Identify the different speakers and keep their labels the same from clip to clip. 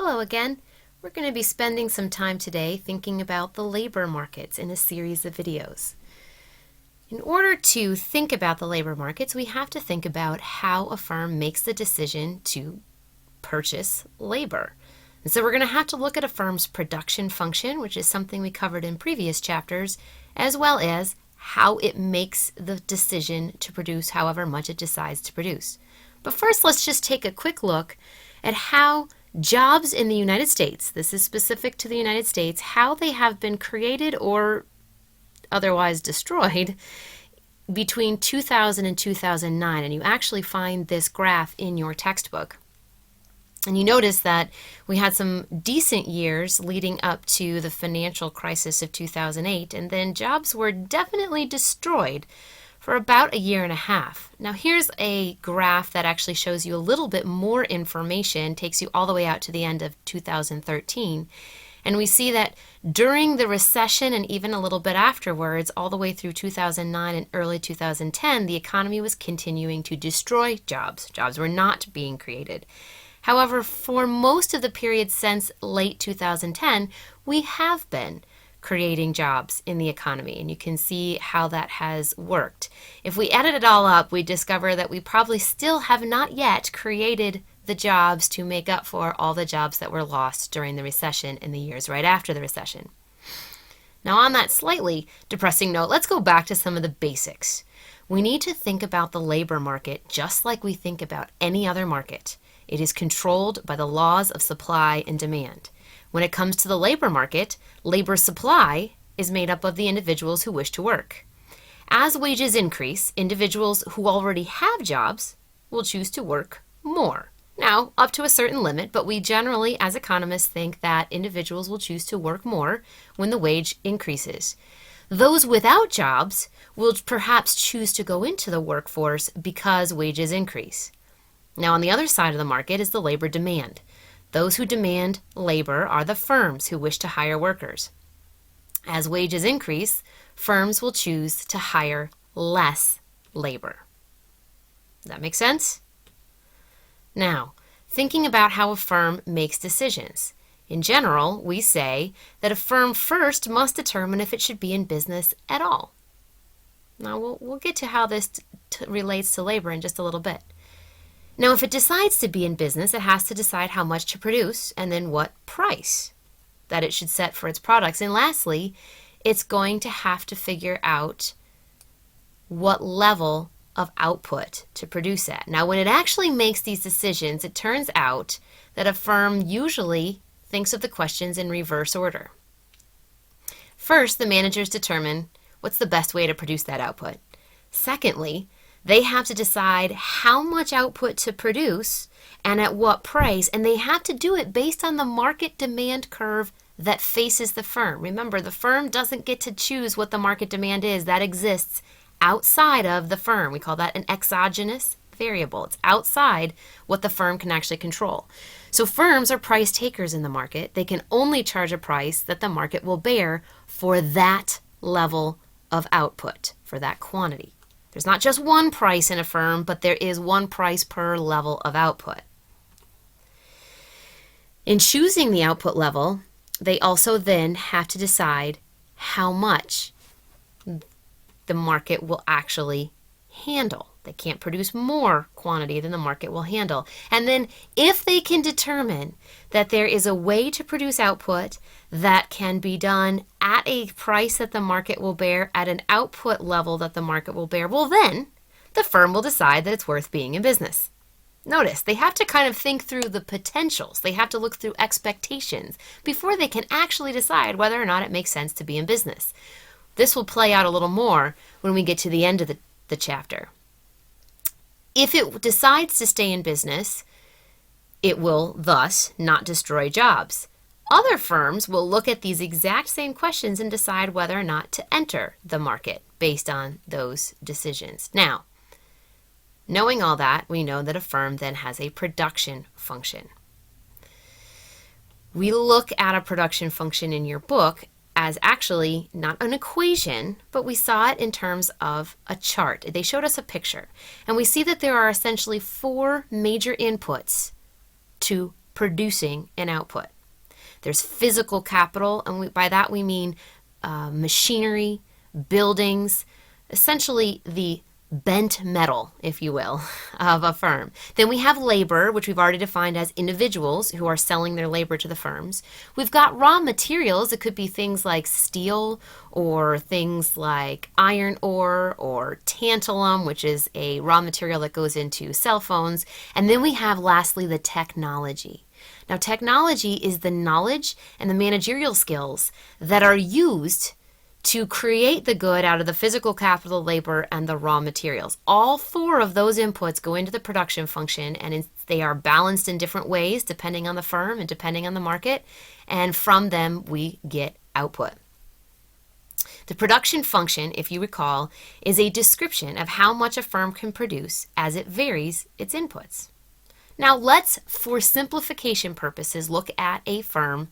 Speaker 1: Hello again. We're going to be spending some time today thinking about the labor markets in a series of videos. In order to think about the labor markets, we have to think about how a firm makes the decision to purchase labor. And so we're going to have to look at a firm's production function, which is something we covered in previous chapters, as well as how it makes the decision to produce however much it decides to produce. But first, let's just take a quick look at how jobs in the United States, this is specific to the United States, how they have been created or otherwise destroyed between 2000 and 2009. And you actually find this graph in your textbook. And you notice that we had some decent years leading up to the financial crisis of 2008, and then jobs were definitely destroyed for about a year and a half. Now here's a graph that actually shows you a little bit more information, takes you all the way out to the end of 2013. And we see that during the recession and even a little bit afterwards, all the way through 2009 and early 2010, the economy was continuing to destroy jobs. Jobs were not being created. However, for most of the period since late 2010, we have been creating jobs in the economy, and you can see how that has worked. If we added it all up, we discover that we probably still have not yet created the jobs to make up for all the jobs that were lost during the recession in the years right after the recession. Now, on that slightly depressing note, let's go back to some of the basics. We need to think about the labor market just like we think about any other market. It is controlled by the laws of supply and demand. When it comes to the labor market, labor supply is made up of the individuals who wish to work. As wages increase, individuals who already have jobs will choose to work more. Now, up to a certain limit, but we generally, as economists, think that individuals will choose to work more when the wage increases. Those without jobs will perhaps choose to go into the workforce because wages increase. Now, on the other side of the market is the labor demand. Those who demand labor are the firms who wish to hire workers. As wages increase, firms will choose to hire less labor. Does that make sense? Now, thinking about how a firm makes decisions. In general, we say that a firm first must determine if it should be in business at all. Now, we'll get to how this relates to labor in just a little bit. Now, if it decides to be in business, it has to decide how much to produce and then what price that it should set for its products. And lastly, it's going to have to figure out what level of output to produce at. Now, when it actually makes these decisions, it turns out that a firm usually thinks of the questions in reverse order. First, the managers determine what's the best way to produce that output. Secondly, they have to decide how much output to produce and at what price, and they have to do it based on the market demand curve that faces the firm. Remember, the firm doesn't get to choose what the market demand is. That exists outside of the firm. We call that an exogenous variable. It's outside what the firm can actually control. So firms are price takers in the market. They can only charge a price that the market will bear for that level of output, for that quantity. There's not just one price in a firm, but there is one price per level of output. In choosing the output level, they also then have to decide how much the market will actually handle. They can't produce more quantity than the market will handle. And then if they can determine that there is a way to produce output that can be done at a price that the market will bear, at an output level that the market will bear, well then the firm will decide that it's worth being in business. Notice, they have to kind of think through the potentials. They have to look through expectations before they can actually decide whether or not it makes sense to be in business. This will play out a little more when we get to the end of the chapter. If it decides to stay in business, it will thus not destroy jobs. Other firms will look at these exact same questions and decide whether or not to enter the market based on those decisions. Now, knowing all that, we know that a firm then has a production function. We look at a production function in your book as actually not an equation, but we saw it in terms of a chart. They showed us a picture, and we see that there are essentially four major inputs to producing an output. There's physical capital, and by that we mean machinery, buildings, essentially the bent metal, if you will, of a firm. Then we have labor, which we've already defined as individuals who are selling their labor to the firms. We've got raw materials. It could be things like steel or things like iron ore or tantalum, which is a raw material that goes into cell phones. And then we have, lastly, the technology. Now, technology is the knowledge and the managerial skills that are used to create the good out of the physical capital, labor, and the raw materials. All four of those inputs go into the production function, and they are balanced in different ways depending on the firm and depending on the market, and from them we get output. The production function, if you recall, is a description of how much a firm can produce as it varies its inputs. Now let's, for simplification purposes, look at a firm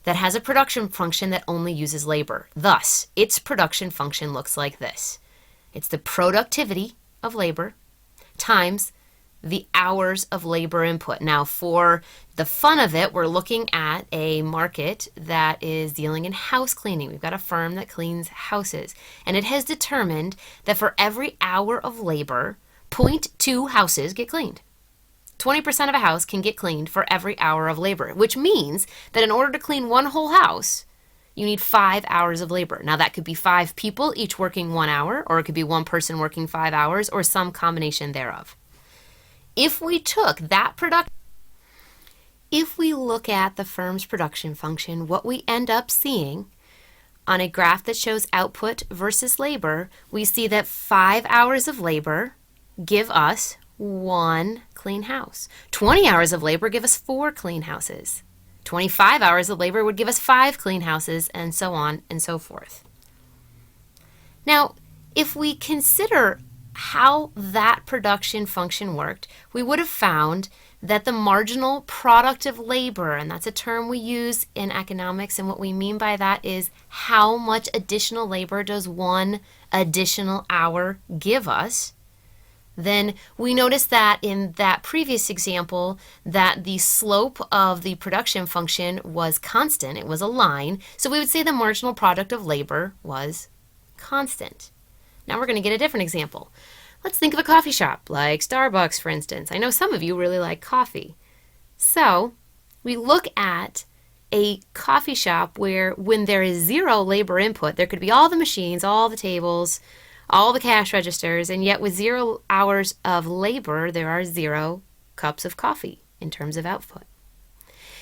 Speaker 1: that has a production function that only uses labor. Thus, its production function looks like this. It's the productivity of labor times the hours of labor input. Now, for the fun of it, we're looking at a market that is dealing in house cleaning. We've got a firm that cleans houses, and it has determined that for every hour of labor, 0.2 houses get cleaned. 20% of a house can get cleaned for every hour of labor, which means that in order to clean one whole house, you need 5 hours of labor. Now, that could be 5 people, each working 1 hour, or it could be one person working 5 hours, or some combination thereof. If we took that if we look at the firm's production function, what we end up seeing on a graph that shows output versus labor, we see that 5 hours of labor give us 1 clean house. 20 hours of labor give us 4 clean houses. 25 hours of labor would give us 5 clean houses, and so on and so forth. Now, if we consider how that production function worked, we would have found that the marginal product of labor, and that's a term we use in economics, and what we mean by that is how much additional labor does 1 additional hour give us. Then we noticed that in that previous example that the slope of the production function was constant. It was a line. So we would say the marginal product of labor was constant. Now we're going to get a different example. Let's think of a coffee shop like Starbucks, for instance. I know some of you really like coffee. So we look at a coffee shop where when there is 0 labor input, there could be all the machines, all the tables, all the cash registers, and yet with 0 hours of labor, there are 0 cups of coffee in terms of output.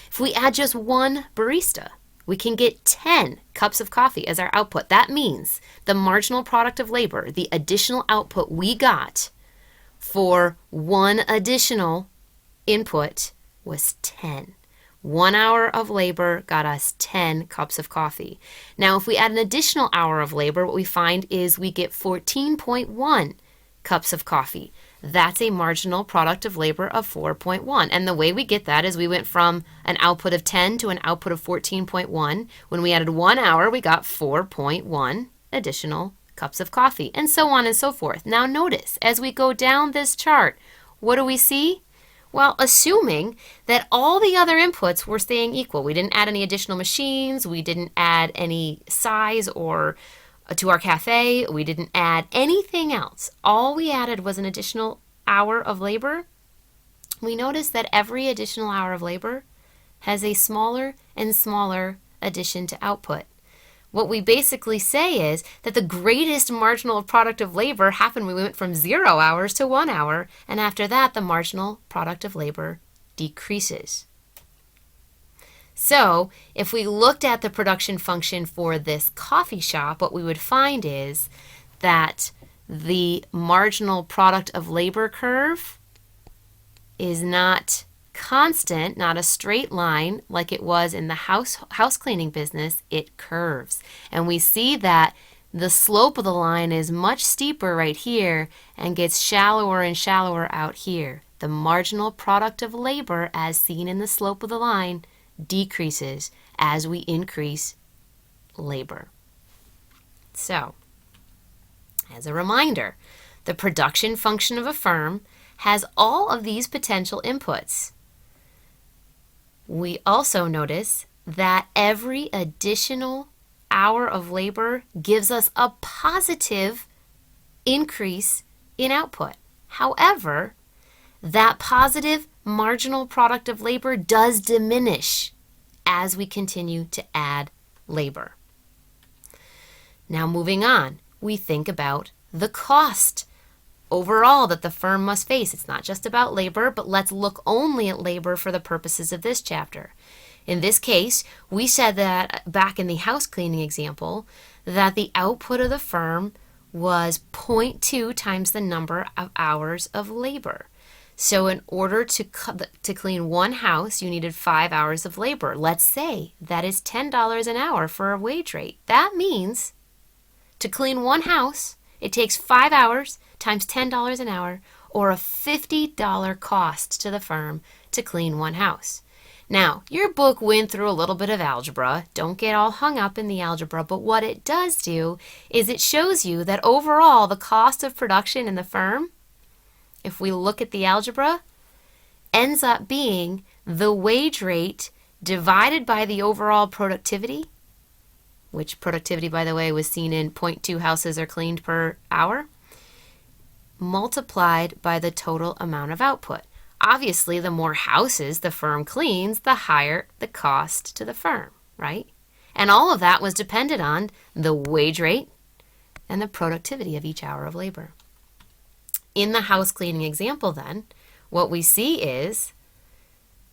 Speaker 1: If we add just 1 barista, we can get 10 cups of coffee as our output. That means the marginal product of labor, the additional output we got for 1 additional input, was 10. 1 hour of labor got us 10 cups of coffee. Now, if we add an additional hour of labor, what we find is we get 14.1 cups of coffee. That's a marginal product of labor of 4.1. And the way we get that is we went from an output of 10 to an output of 14.1. When we added 1 hour, we got 4.1 additional cups of coffee, and so on and so forth. Now notice, as we go down this chart, what do we see? Well, assuming that all the other inputs were staying equal. We didn't add any additional machines. We didn't add any size or to our cafe. We didn't add anything else. All we added was an additional hour of labor. We notice that every additional hour of labor has a smaller and smaller addition to output. What we basically say is that the greatest marginal product of labor happened when we went from 0 hours to 1 hour, and after that, the marginal product of labor decreases. So, if we looked at the production function for this coffee shop, what we would find is that the marginal product of labor curve is not constant, not a straight line like it was in the house cleaning business. It curves, and we see that the slope of the line is much steeper right here and gets shallower and shallower out here. The marginal product of labor, as seen in the slope of the line, decreases as we increase labor. So, as a reminder, the production function of a firm has all of these potential inputs. We also notice that every additional hour of labor gives us a positive increase in output. However, that positive marginal product of labor does diminish as we continue to add labor. Now moving on, we think about the cost overall that the firm must face. It's not just about labor, but let's look only at labor for the purposes of this chapter. In this case, we said that back in the house cleaning example, that the output of the firm was 0.2 times the number of hours of labor. So in order to clean one house, you needed 5 hours of labor. Let's say that is $10 an hour for a wage rate. That means to clean one house, it takes 5 hours times $10 an hour, or a $50 cost to the firm to clean one house. Now, your book went through a little bit of algebra. Don't get all hung up in the algebra, but what it does do is it shows you that overall the cost of production in the firm, if we look at the algebra, ends up being the wage rate divided by the overall productivity, which productivity, by the way, was seen in 0.2 houses are cleaned per hour, multiplied by the total amount of output. Obviously, the more houses the firm cleans, the higher the cost to the firm, right? And all of that was dependent on the wage rate and the productivity of each hour of labor. In the house cleaning example, then, what we see is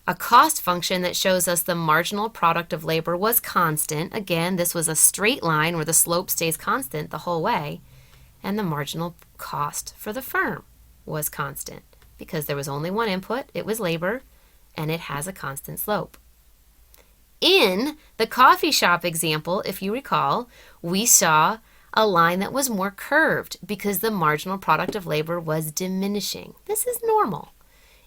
Speaker 1: a cost function that shows us the marginal product of labor was constant. Again, this was a straight line where the slope stays constant the whole way, and the marginal cost for the firm was constant because there was only one input, it was labor, and it has a constant slope. In the coffee shop example, if you recall, we saw a line that was more curved because the marginal product of labor was diminishing. This is normal.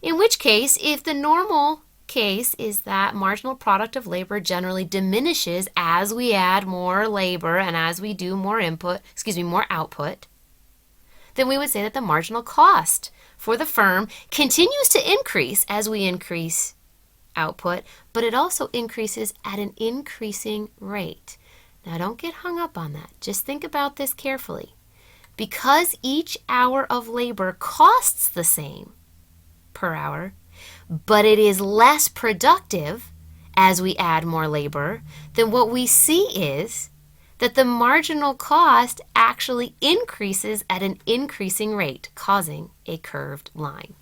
Speaker 1: In which case, if the normal case is that marginal product of labor generally diminishes as we add more labor and as we do more output, then we would say that the marginal cost for the firm continues to increase as we increase output, but it also increases at an increasing rate. Now, don't get hung up on that. Just think about this carefully. Because each hour of labor costs the same per hour, but it is less productive as we add more labor, then what we see is that the marginal cost actually increases at an increasing rate, causing a curved line.